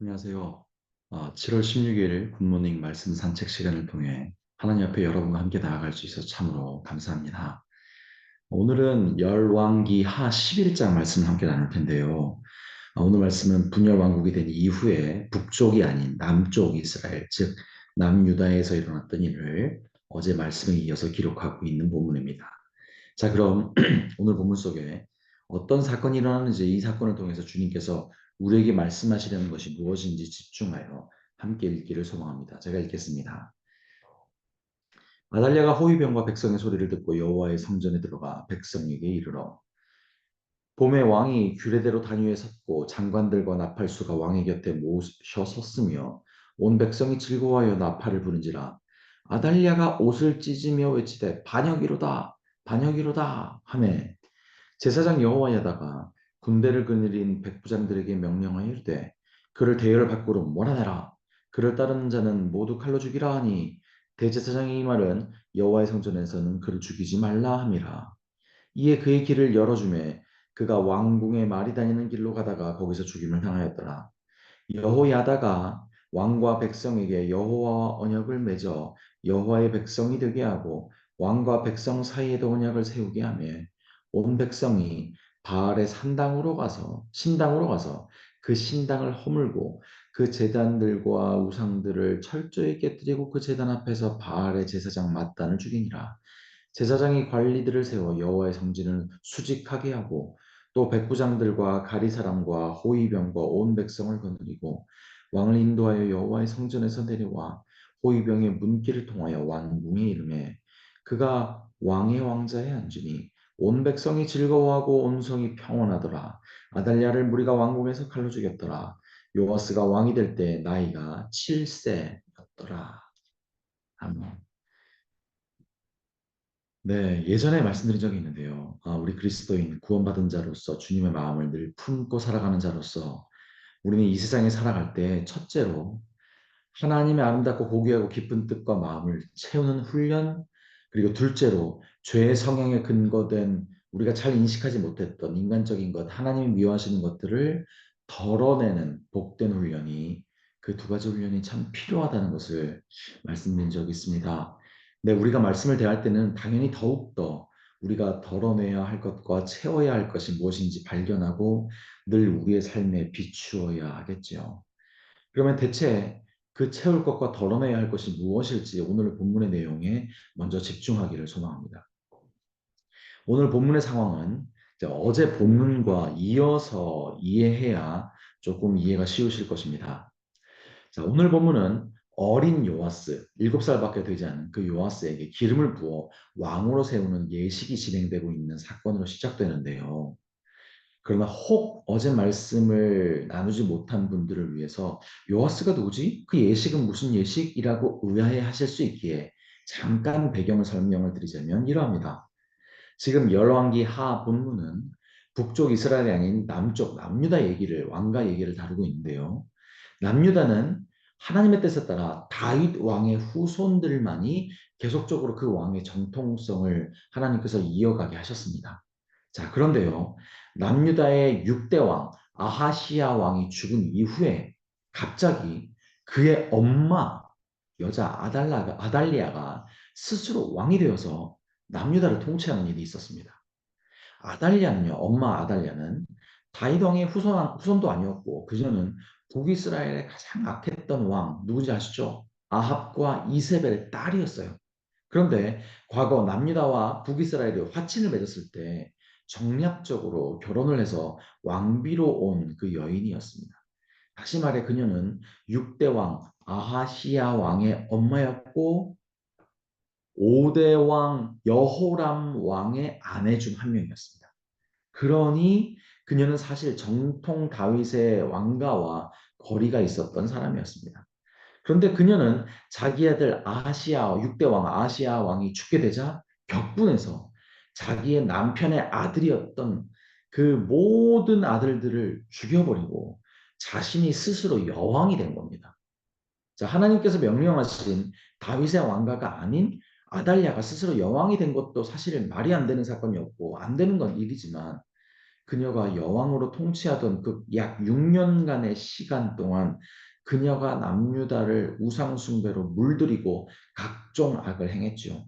안녕하세요. 7월 16일 굿모닝 말씀 산책 시간을 통해 하나님 앞에 여러분과 함께 나아갈 수 있어서 참으로 감사합니다. 오늘은 열왕기 하 11장 말씀을 함께 나눌 텐데요. 오늘 말씀은 분열 왕국이 된 이후에 북쪽이 아닌 남쪽 이스라엘, 즉 남유다에서 일어났던 일을 어제 말씀에 이어서 기록하고 있는 본문입니다. 자, 그럼 오늘 본문 속에 어떤 사건이 일어나는지 이 사건을 통해서 주님께서 우리에게 말씀하시려는 것이 무엇인지 집중하여 함께 읽기를 소망합니다. 제가 읽겠습니다. 아달랴가 호위병과 백성의 소리를 듣고 여호와의 성전에 들어가 백성에게 이르러 봄에 왕이 규례대로 단위에 섰고 장관들과 나팔수가 왕의 곁에 모셔 섰으며 온 백성이 즐거워하여 나팔을 부른지라 아달랴가 옷을 찢으며 외치되 반역이로다 반역이로다 하매 제사장 여호와야다가 군대를 거느린 백부장들에게 명령하여 이르되 그를 대열을 밖으로 몰아내라. 그를 따르는 자는 모두 칼로 죽이라 하니 대제사장의 이 말은 여호와의 성전에서는 그를 죽이지 말라 함이라. 이에 그의 길을 열어주매 그가 왕궁에 말이 다니는 길로 가다가 거기서 죽임을 당하였더라. 여호야다가 왕과 백성에게 여호와와 언약을 맺어 여호와의 백성이 되게 하고 왕과 백성 사이에도 언약을 세우게 하며 온 백성이 바알의 신당으로 가서 그 신당을 허물고 그 제단들과 우상들을 철저히 깨뜨리고 그 제단 앞에서 바알의 제사장 mat단을 죽이니라. 제사장이 관리들을 세워 여호와의 성전을 수직하게 하고 또 백부장들과 가리사람과 호위병과 온 백성을 거느리고 왕을 인도하여 여호와의 성전에서 내려와 호위병의 문길을 통하여 왕궁에 이르매 그가 왕의 왕자에 앉으니 온 백성이 즐거워하고 온 성이 평온하더라. 아달랴를 무리가 왕궁에서 칼로 죽였더라. 요아스가 왕이 될 때 나이가 7세였더라. 아멘. 네, 예전에 말씀드린 적이 있는데요. 우리 그리스도인 구원받은 자로서 주님의 마음을 늘 품고 살아가는 자로서 우리는 이 세상에 살아갈 때 첫째로 하나님의 아름답고 고귀하고 깊은 뜻과 마음을 채우는 훈련, 그리고 둘째로 죄의 성향에 근거된 우리가 잘 인식하지 못했던 인간적인 것, 하나님이 미워하시는 것들을 덜어내는 복된 훈련이 그 두 가지 훈련이 참 필요하다는 것을 말씀드린 적이 있습니다. 근데 우리가 말씀을 대할 때는 당연히 더욱더 우리가 덜어내야 할 것과 채워야 할 것이 무엇인지 발견하고 늘 우리의 삶에 비추어야 하겠죠. 그러면 대체 그 채울 것과 덜어내야 할 것이 무엇일지 오늘 본문의 내용에 먼저 집중하기를 소망합니다. 오늘 본문의 상황은 이제 어제 본문과 이어서 이해해야 조금 이해가 쉬우실 것입니다. 자, 오늘 본문은 어린 요아스, 7살밖에 되지 않은 그 요아스에게 기름을 부어 왕으로 세우는 예식이 진행되고 있는 사건으로 시작되는데요. 그러나 혹 어제 말씀을 나누지 못한 분들을 위해서 요아스가 누구지? 그 예식은 무슨 예식이라고 의아해 하실 수 있기에 잠깐 배경을 설명을 드리자면 이러합니다. 지금 열왕기 하 본문은 북쪽 이스라엘이 아닌 남쪽 남유다 얘기를 왕가 얘기를 다루고 있는데요. 남유다는 하나님의 뜻에 따라 다윗 왕의 후손들만이 계속적으로 그 왕의 정통성을 하나님께서 이어가게 하셨습니다. 자, 그런데요. 남유다의 6대 왕 아하시아 왕이 죽은 이후에 갑자기 그의 엄마 여자 아달리아가 스스로 왕이 되어서 남유다를 통치하는 일이 있었습니다. 아달리아는요, 엄마 아달리아는 다윗 왕의 후손도 아니었고 그녀는 북이스라엘의 가장 악했던 왕 누구지 아시죠? 아합과 이세벨의 딸이었어요. 그런데 과거 남유다와 북이스라엘이 화친을 맺었을 때 정략적으로 결혼을 해서 왕비로 온 그 여인이었습니다. 다시 말해 그녀는 6대 왕 아하시아 왕의 엄마였고 5대 왕 여호람 왕의 아내 중 한 명이었습니다. 그러니 그녀는 사실 정통 다윗의 왕가와 거리가 있었던 사람이었습니다. 그런데 그녀는 자기 아들 아하시아 6대 왕 아하시아 왕이 죽게 되자 격분해서 자기의 남편의 아들이었던 그 모든 아들들을 죽여버리고 자신이 스스로 여왕이 된 겁니다. 자, 하나님께서 명령하신 다윗의 왕가가 아닌 아달랴가 스스로 여왕이 된 것도 사실 말이 안 되는 사건이었고 안 되는 건 일이지만 그녀가 여왕으로 통치하던 그 약 6년간의 시간 동안 그녀가 남유다를 우상숭배로 물들이고 각종 악을 행했죠.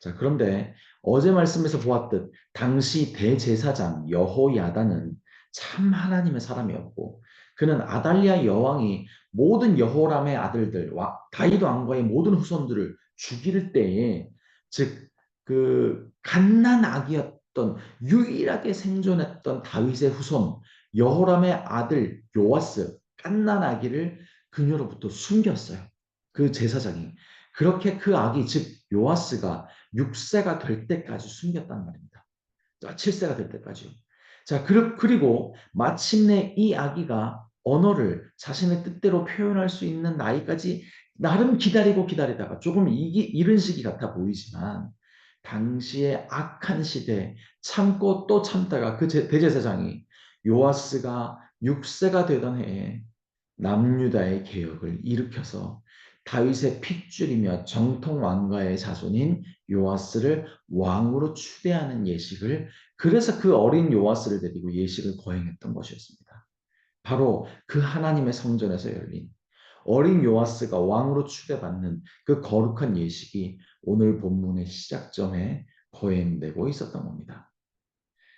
자, 그런데 어제 말씀에서 보았듯 당시 대제사장 여호야다는 참 하나님의 사람이었고 그는 아달랴 여왕이 모든 여호람의 아들들 다윗 왕과의 모든 후손들을 죽일 때에 즉 그 갓난 아기였던 유일하게 생존했던 다윗의 후손 여호람의 아들 요아스 갓난 아기를 그녀로부터 숨겼어요. 그 제사장이 그렇게 그 아기 즉 요아스가 6세가 될 때까지 숨겼단 말입니다. 7세가 될 때까지요. 자, 그리고 마침내 이 아기가 언어를 자신의 뜻대로 표현할 수 있는 나이까지 나름 기다리고 기다리다가 조금 이른 시기 같아 보이지만 당시의 악한 시대 참고 또 참다가 그 대제사장이 요아스가 6세가 되던 해에 남유다의 개혁을 일으켜서 다윗의 핏줄이며 정통 왕가의 자손인 요아스를 왕으로 추대하는 예식을 그래서 그 어린 요아스를 데리고 예식을 거행했던 것이었습니다. 바로 그 하나님의 성전에서 열린 어린 요아스가 왕으로 추대받는 그 거룩한 예식이 오늘 본문의 시작점에 거행되고 있었던 겁니다.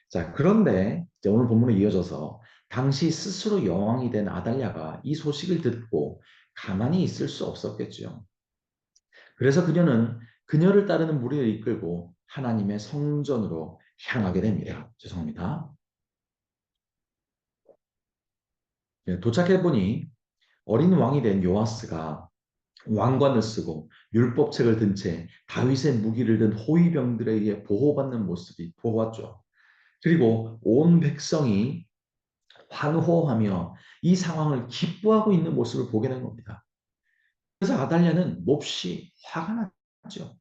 자, 그런데 이제 오늘 본문에 이어져서 당시 스스로 여왕이 된 아달랴가 이 소식을 듣고 가만히 있을 수 없었겠죠. 그래서 그녀는 그녀를 따르는 무리를 이끌고 하나님의 성전으로 향하게 됩니다. 죄송합니다. 도착해 보니 어린 왕이 된 요아스가 왕관을 쓰고 율법책을 든 채 다윗의 무기를 든 호위병들에 의해 보호받는 모습이 보았죠. 그리고 온 백성이 환호하며 이 상황을 기뻐하고 있는 모습을 보게 된 겁니다. 그래서 아달랴는 몹시 화가 났죠.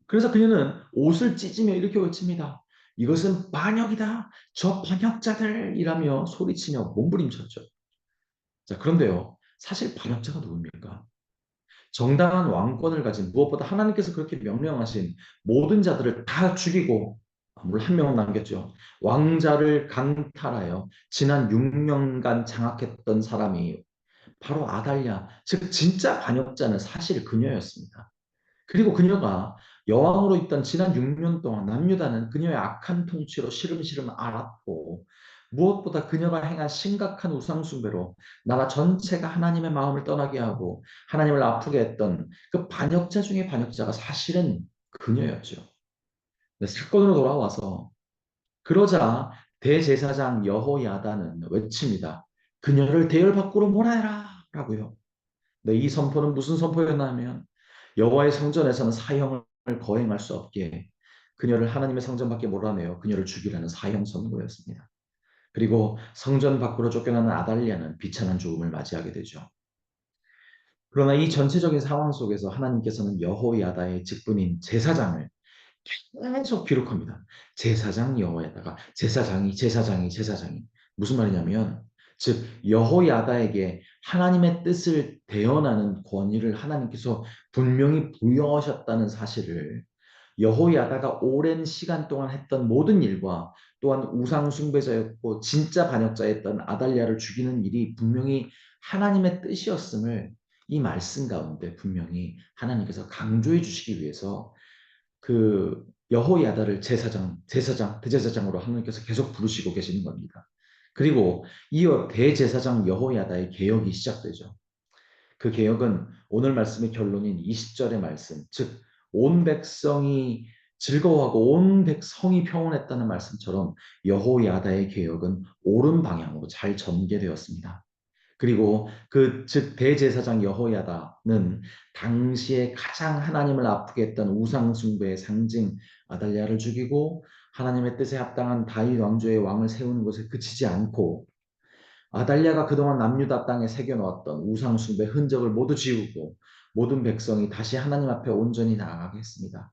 그래서 그녀는 옷을 찢으며 이렇게 외칩니다. 이것은 반역이다. 저 반역자들이라며 소리치며 몸부림쳤죠. 자, 그런데요. 사실 반역자가 누굽니까? 정당한 왕권을 가진 무엇보다 하나님께서 그렇게 명령하신 모든 자들을 다 죽이고 물론 한 명은 남겼죠. 왕자를 강탈하여 지난 6년간 장악했던 사람이 바로 아달랴, 즉 진짜 반역자는 사실 그녀였습니다. 그리고 그녀가 여왕으로 있던 지난 6년 동안 남유다는 그녀의 악한 통치로 시름시름 앓았고 무엇보다 그녀가 행한 심각한 우상숭배로 나라 전체가 하나님의 마음을 떠나게 하고 하나님을 아프게 했던 그 반역자 중에 반역자가 사실은 그녀였죠. 사건으로 돌아와서 그러자 대제사장 여호야다는 외칩니다. 그녀를 대열 밖으로 몰아내라 라고요. 네, 이 선포는 무슨 선포였냐면 여호와의 성전에서는 사형을 거행할 수 없게 그녀를 하나님의 성전 밖에 몰아내어 그녀를 죽이라는 사형 선고였습니다. 그리고 성전 밖으로 쫓겨나는 아달랴는 비참한 죽음을 맞이하게 되죠. 그러나 이 전체적인 상황 속에서 하나님께서는 여호야다의 직분인 제사장을 계속 기록합니다. 제사장 여호야다가 제사장이 무슨 말이냐면 즉 여호야다에게 하나님의 뜻을 대언하는 권위를 하나님께서 분명히 부여하셨다는 사실을 여호야다가 오랜 시간 동안 했던 모든 일과 또한 우상 숭배자였고 진짜 반역자였던 아달랴를 죽이는 일이 분명히 하나님의 뜻이었음을 이 말씀 가운데 분명히 하나님께서 강조해 주시기 위해서 그 여호야다를 대제사장으로 하나님께서 계속 부르시고 계시는 겁니다. 그리고 이어 대제사장 여호야다의 개혁이 시작되죠. 그 개혁은 오늘 말씀의 결론인 20절의 말씀, 즉 온 백성이 즐거워하고 온 백성이 평온했다는 말씀처럼 여호야다의 개혁은 옳은 방향으로 잘 전개되었습니다. 그리고 그 즉 대제사장 여호야다는 당시에 가장 하나님을 아프게 했던 우상 숭배의 상징 아달랴를 죽이고 하나님의 뜻에 합당한 다윗 왕조의 왕을 세우는 것에 그치지 않고 아달랴가 그동안 남유다 땅에 새겨놓았던 우상 숭배 흔적을 모두 지우고 모든 백성이 다시 하나님 앞에 온전히 나아가게 했습니다.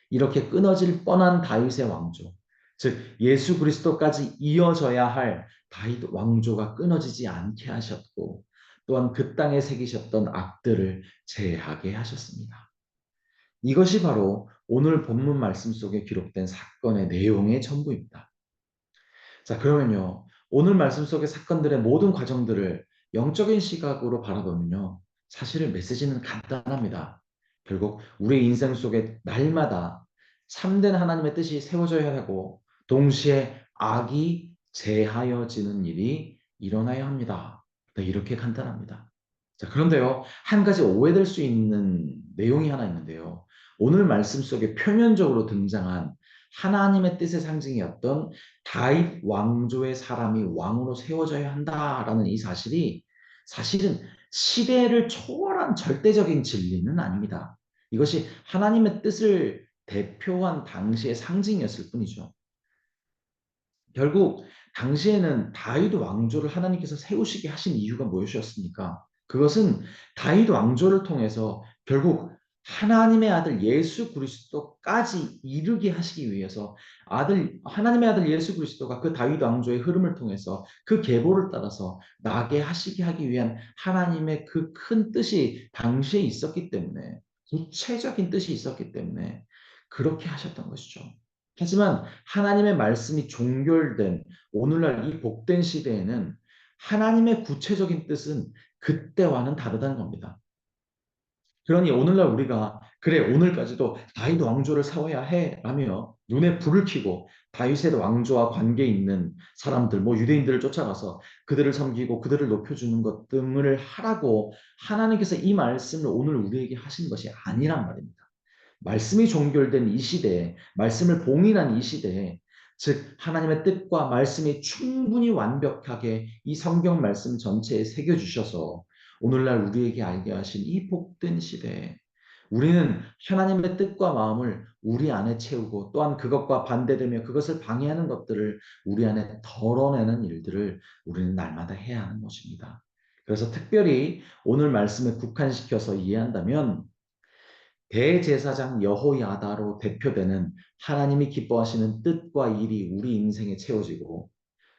이렇게 끊어질 뻔한 다윗의 왕조, 즉 예수 그리스도까지 이어져야 할 다윗 왕조가 끊어지지 않게 하셨고 또한 그 땅에 새기셨던 악들을 제하게 하셨습니다. 이것이 바로 오늘 본문 말씀 속에 기록된 사건의 내용의 전부입니다. 자, 그러면요. 오늘 말씀 속의 사건들의 모든 과정들을 영적인 시각으로 바라보면요. 사실 메시지는 간단합니다. 결국 우리의 인생 속에 날마다 참된 하나님의 뜻이 세워져야 하고 동시에 악이 제하여지는 일이 일어나야 합니다. 네, 이렇게 간단합니다. 자, 그런데요. 한 가지 오해될 수 있는 내용이 하나 있는데요. 오늘 말씀 속에 표면적으로 등장한 하나님의 뜻의 상징이었던 다윗 왕조의 사람이 왕으로 세워져야 한다라는 이 사실이 사실은 시대를 초월한 절대적인 진리는 아닙니다. 이것이 하나님의 뜻을 대표한 당시의 상징이었을 뿐이죠. 결국 당시에는 다윗 왕조를 하나님께서 세우시게 하신 이유가 무엇이었습니까? 그것은 다윗 왕조를 통해서 결국 하나님의 아들 예수 그리스도까지 이르게 하시기 위해서 하나님의 아들 예수 그리스도가 그 다윗 왕조의 흐름을 통해서 그 계보를 따라서 나게 하시게 하기 위한 하나님의 그 큰 뜻이 당시에 있었기 때문에 구체적인 뜻이 있었기 때문에 그렇게 하셨던 것이죠. 하지만 하나님의 말씀이 종결된 오늘날 이 복된 시대에는 하나님의 구체적인 뜻은 그때와는 다르다는 겁니다. 그러니 오늘날 우리가 그래 오늘까지도 다윗 왕조를 세워야 해라며 눈에 불을 켜고 다윗의 왕조와 관계 있는 사람들 뭐 유대인들을 쫓아가서 그들을 섬기고 그들을 높여주는 것 등을 하라고 하나님께서 이 말씀을 오늘 우리에게 하신 것이 아니란 말입니다. 말씀이 종결된 이 시대에, 말씀을 봉인한 이 시대에, 즉 하나님의 뜻과 말씀이 충분히 완벽하게 이 성경 말씀 전체에 새겨주셔서 오늘날 우리에게 알게 하신 이 복된 시대에 우리는 하나님의 뜻과 마음을 우리 안에 채우고 또한 그것과 반대되며 그것을 방해하는 것들을 우리 안에 덜어내는 일들을 우리는 날마다 해야 하는 것입니다. 그래서 특별히 오늘 말씀에 국한시켜서 이해한다면 대제사장 여호야다로 대표되는 하나님이 기뻐하시는 뜻과 일이 우리 인생에 채워지고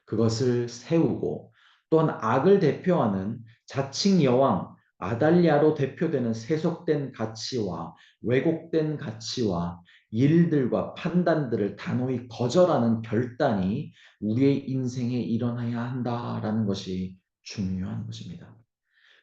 그것을 세우고 또한 악을 대표하는 자칭 여왕 아달랴로 대표되는 세속된 가치와 왜곡된 가치와 일들과 판단들을 단호히 거절하는 결단이 우리의 인생에 일어나야 한다라는 것이 중요한 것입니다.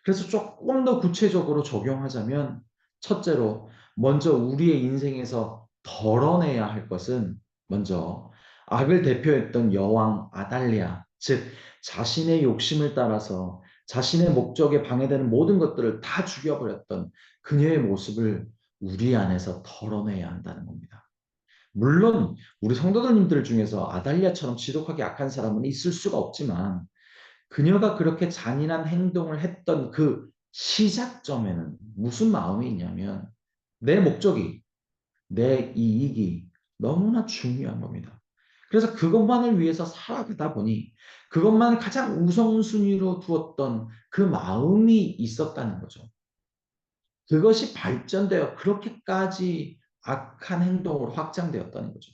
그래서 조금 더 구체적으로 적용하자면 첫째로 먼저 우리의 인생에서 덜어내야 할 것은 먼저 악을 대표했던 여왕 아달랴, 즉 자신의 욕심을 따라서 자신의 목적에 방해되는 모든 것들을 다 죽여버렸던 그녀의 모습을 우리 안에서 덜어내야 한다는 겁니다. 물론 우리 성도들님들 중에서 아달랴처럼 지독하게 악한 사람은 있을 수가 없지만 그녀가 그렇게 잔인한 행동을 했던 그 시작점에는 무슨 마음이 있냐면 내 목적이, 내 이익이 너무나 중요한 겁니다. 그래서 그것만을 위해서 살아가다 보니 그것만을 가장 우선순위로 두었던 그 마음이 있었다는 거죠. 그것이 발전되어 그렇게까지 악한 행동으로 확장되었다는 거죠.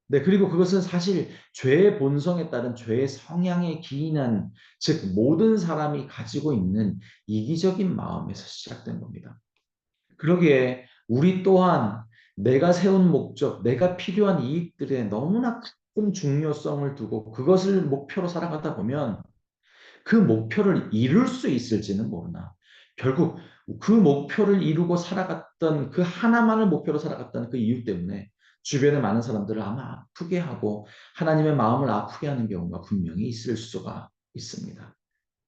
네, 그리고 그것은 사실 죄의 본성에 따른 죄의 성향에 기인한, 즉, 모든 사람이 가지고 있는 이기적인 마음에서 시작된 겁니다. 그러기에 우리 또한 내가 세운 목적, 내가 필요한 이익들에 너무나 큰 중요성을 두고 그것을 목표로 살아가다 보면 그 목표를 이룰 수 있을지는 모르나 결국 그 목표를 이루고 살아갔던 그 하나만을 목표로 살아갔던 그 이유 때문에 주변의 많은 사람들을 아마 아프게 하고 하나님의 마음을 아프게 하는 경우가 분명히 있을 수가 있습니다.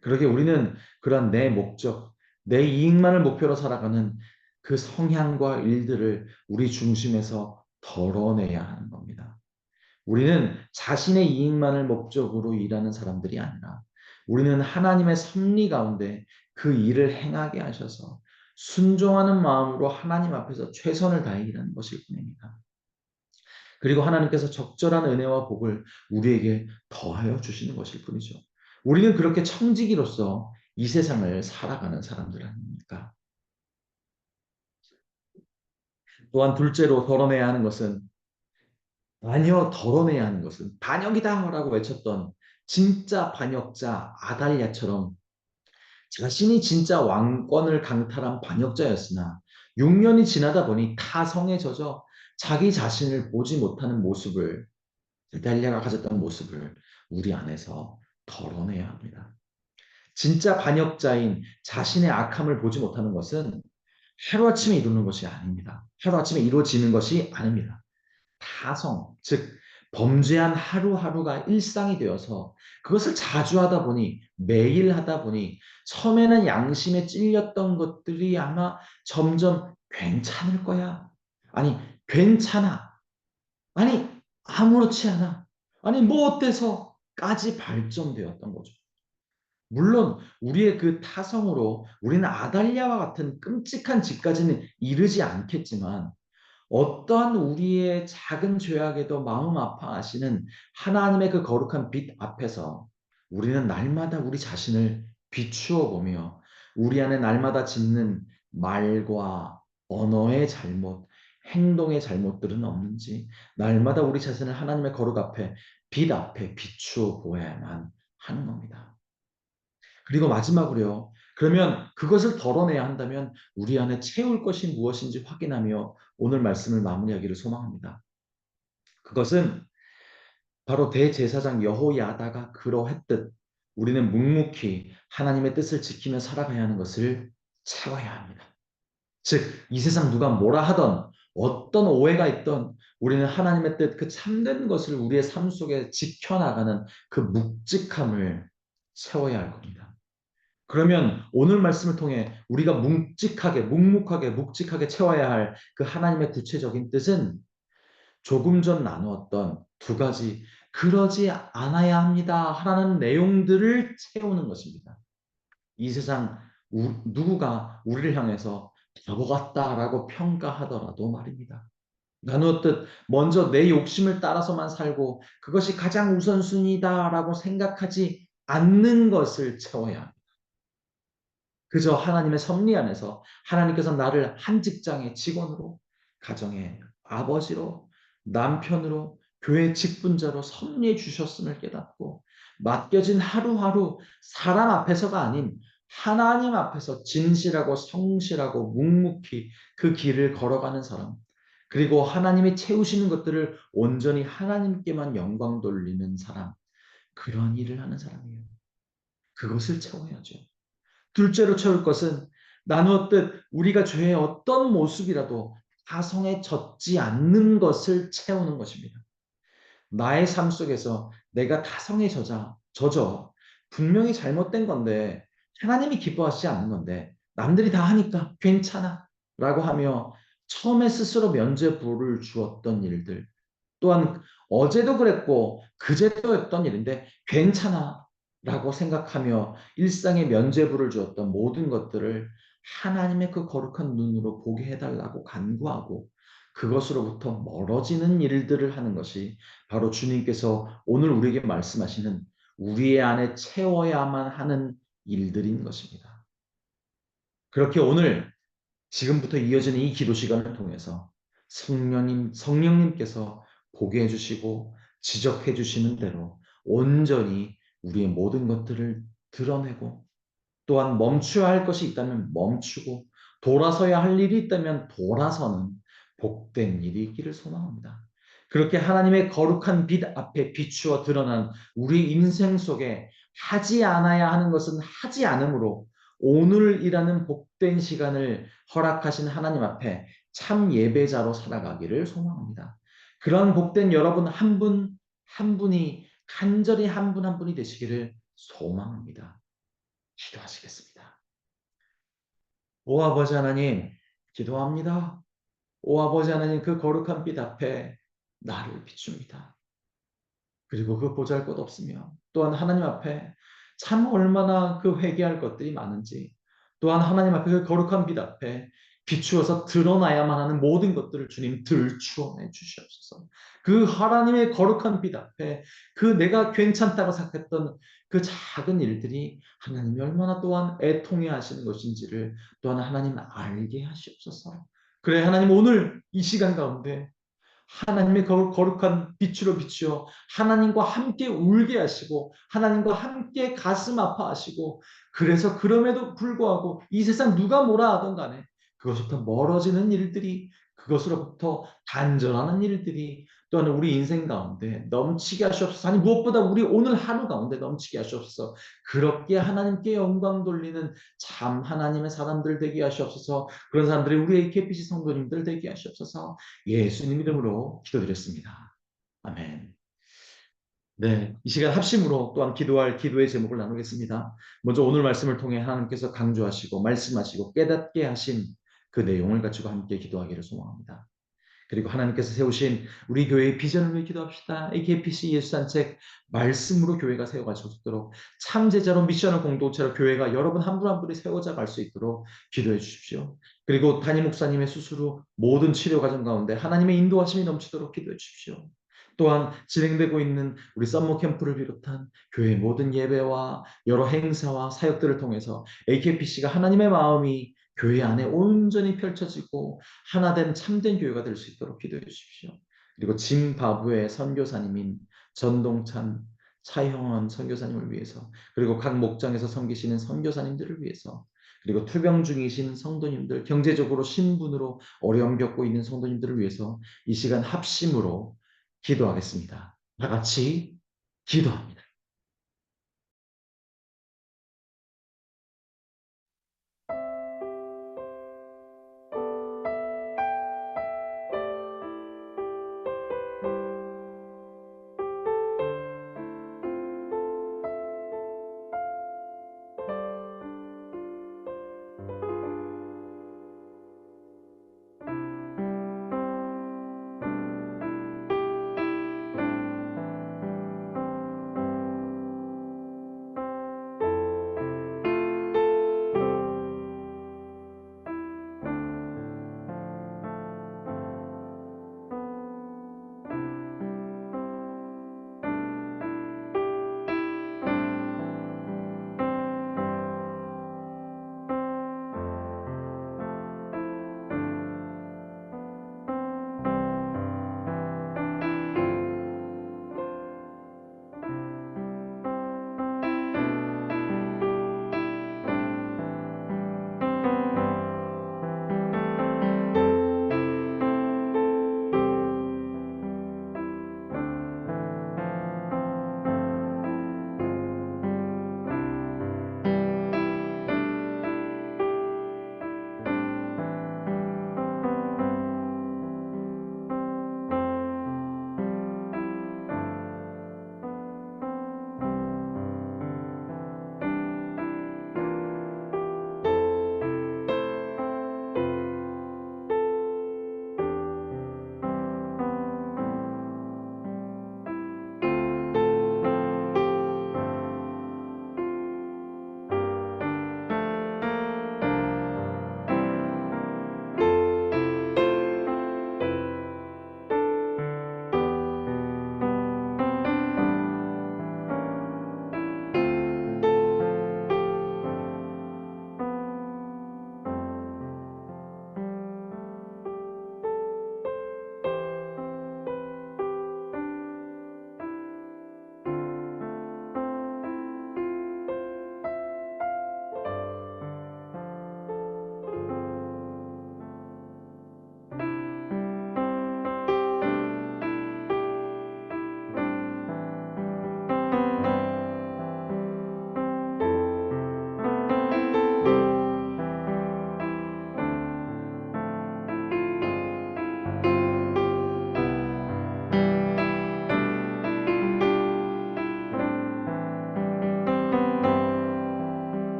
그러게 우리는 그런 내 목적, 내 이익만을 목표로 살아가는 그 성향과 일들을 우리 중심에서 덜어내야 하는 겁니다. 우리는 자신의 이익만을 목적으로 일하는 사람들이 아니라 우리는 하나님의 섭리 가운데 그 일을 행하게 하셔서 순종하는 마음으로 하나님 앞에서 최선을 다해 일하는 것일 뿐입니다. 그리고 하나님께서 적절한 은혜와 복을 우리에게 더하여 주시는 것일 뿐이죠. 우리는 그렇게 청지기로서 이 세상을 살아가는 사람들 아닙니까? 또한 둘째로 덜어내야 하는 것은 아니요, 덜어내야 하는 것은 반역이다라고 외쳤던 진짜 반역자 아달랴처럼 자신이 진짜 왕권을 강탈한 반역자였으나 6년이 지나다 보니 타성에 젖어 자기 자신을 보지 못하는 모습을 아달랴가 가졌던 모습을 우리 안에서 덜어내야 합니다. 진짜 반역자인 자신의 악함을 보지 못하는 것은 하루아침에 이루는 것이 아닙니다. 하루아침에 이루어지는 것이 아닙니다. 타성, 즉 범죄한 하루하루가 일상이 되어서 그것을 자주 하다 보니 매일 하다 보니 처음에는 양심에 찔렸던 것들이 아마 점점 괜찮을 거야. 아니, 괜찮아. 아니, 아무렇지 않아. 아니, 뭐 어때서까지 발전되었던 거죠. 물론 우리의 그 타성으로 우리는 아달랴와 같은 끔찍한 짓까지는 이르지 않겠지만 어떠한 우리의 작은 죄악에도 마음 아파하시는 하나님의 그 거룩한 빛 앞에서 우리는 날마다 우리 자신을 비추어 보며 우리 안에 날마다 짓는 말과 언어의 잘못, 행동의 잘못들은 없는지 날마다 우리 자신을 하나님의 거룩 앞에 빛 앞에 비추어 보아야만 하는 겁니다. 그리고 마지막으로요. 그러면 그것을 덜어내야 한다면 우리 안에 채울 것이 무엇인지 확인하며 오늘 말씀을 마무리하기를 소망합니다. 그것은 바로 대제사장 여호야다가 그러했듯 우리는 묵묵히 하나님의 뜻을 지키며 살아가야 하는 것을 채워야 합니다. 즉, 이 세상 누가 뭐라 하던 어떤 오해가 있던 우리는 하나님의 뜻, 그 참된 것을 우리의 삶 속에 지켜나가는 그 묵직함을 채워야 할 겁니다. 그러면 오늘 말씀을 통해 우리가 묵직하게, 묵묵하게, 묵직하게 채워야 할 그 하나님의 구체적인 뜻은 조금 전 나누었던 두 가지, 그러지 않아야 합니다. 하라는 내용들을 채우는 것입니다. 이 세상 누구가 우리를 향해서 바보 같다라고 평가하더라도 말입니다. 나누었듯 먼저 내 욕심을 따라서만 살고 그것이 가장 우선순위다라고 생각하지 않는 것을 채워야 합니다. 그저 하나님의 섭리 안에서 하나님께서 나를 한 직장의 직원으로, 가정의 아버지로, 남편으로, 교회 직분자로 섭리해 주셨음을 깨닫고 맡겨진 하루하루 사람 앞에서가 아닌 하나님 앞에서 진실하고 성실하고 묵묵히 그 길을 걸어가는 사람, 그리고 하나님이 채우시는 것들을 온전히 하나님께만 영광 돌리는 사람, 그런 일을 하는 사람이에요. 그것을 채워야죠. 둘째로 채울 것은 나누었듯 우리가 죄의 어떤 모습이라도 타성에 젖지 않는 것을 채우는 것입니다. 나의 삶 속에서 내가 타성에 젖어 분명히 잘못된 건데 하나님이 기뻐하시지 않는 건데 남들이 다 하니까 괜찮아 라고 하며 처음에 스스로 면죄부를 주었던 일들, 또한 어제도 그랬고 그제도 했던 일인데 괜찮아 라고 생각하며 일상에 면죄부를 주었던 모든 것들을 하나님의 그 거룩한 눈으로 보게 해달라고 간구하고 그것으로부터 멀어지는 일들을 하는 것이 바로 주님께서 오늘 우리에게 말씀하시는 우리의 안에 채워야만 하는 일들인 것입니다. 그렇게 오늘 지금부터 이어지는 이 기도 시간을 통해서 성령님께서 보게 해주시고 지적해 주시는 대로 온전히 우리의 모든 것들을 드러내고 또한 멈춰야 할 것이 있다면 멈추고 돌아서야 할 일이 있다면 돌아서는 복된 일이 있기를 소망합니다. 그렇게 하나님의 거룩한 빛 앞에 비추어 드러난 우리 인생 속에 하지 않아야 하는 것은 하지 않으므로 오늘이라는 복된 시간을 허락하신 하나님 앞에 참 예배자로 살아가기를 소망합니다. 그런 복된 여러분 한 분 한 분이 간절히 한 분 한 분이 되시기를 소망합니다. 기도하시겠습니다. 오 아버지 하나님, 기도합니다. 오 아버지 하나님, 그 거룩한 빛 앞에 나를 비춥니다. 그리고 그 보잘것없으며 또한 하나님 앞에 참 얼마나 그 회개할 것들이 많은지, 또한 하나님 앞에 그 거룩한 빛 앞에 비추어서 드러나야만 하는 모든 것들을 주님 들추어내 주시옵소서. 그 하나님의 거룩한 빛 앞에 그 내가 괜찮다고 생각했던 그 작은 일들이 하나님이 얼마나 또한 애통해 하시는 것인지를 또한 하나님 알게 하시옵소서. 그래 하나님, 오늘 이 시간 가운데 하나님의 거룩한 빛으로 비추어 하나님과 함께 울게 하시고 하나님과 함께 가슴 아파하시고, 그래서 그럼에도 불구하고 이 세상 누가 뭐라 하던 간에 그것부터 멀어지는 일들이, 그것으로부터 단절하는 일들이 또한 우리 인생 가운데 넘치게 하시옵소서. 아니 무엇보다 우리 오늘 하루 가운데 넘치게 하시옵소서. 그렇게 하나님께 영광 돌리는 참 하나님의 사람들 되게 하시옵소서. 그런 사람들이 우리 AKPC 성도님들 되게 하시옵소서. 예수님 이름으로 기도드렸습니다. 아멘. 네, 이 시간 합심으로 또한 기도할 기도의 제목을 나누겠습니다. 먼저 오늘 말씀을 통해 하나님께서 강조하시고 말씀하시고 깨닫게 하신 그 내용을 가지고 함께 기도하기를 소망합니다. 그리고 하나님께서 세우신 우리 교회의 비전을 위해 기도합시다. AKPC 예수산책 말씀으로 교회가 세워갈 수 있도록 참제자로 미션을 공동체로 교회가 여러분 한 분 한 분이 세워져 갈 수 있도록 기도해 주십시오. 그리고 담임 목사님의 수술 후 모든 치료 과정 가운데 하나님의 인도하심이 넘치도록 기도해 주십시오. 또한 진행되고 있는 우리 썸머 캠프를 비롯한 교회의 모든 예배와 여러 행사와 사역들을 통해서 AKPC가 하나님의 마음이 교회 안에 온전히 펼쳐지고 하나된 참된 교회가 될 수 있도록 기도해 주십시오. 그리고 짐바브웨 선교사님인 전동찬, 차형원 선교사님을 위해서, 그리고 각 목장에서 섬기시는 선교사님들을 위해서, 그리고 투병 중이신 성도님들, 경제적으로 신분으로 어려움 겪고 있는 성도님들을 위해서 이 시간 합심으로 기도하겠습니다. 다 같이 기도합니다.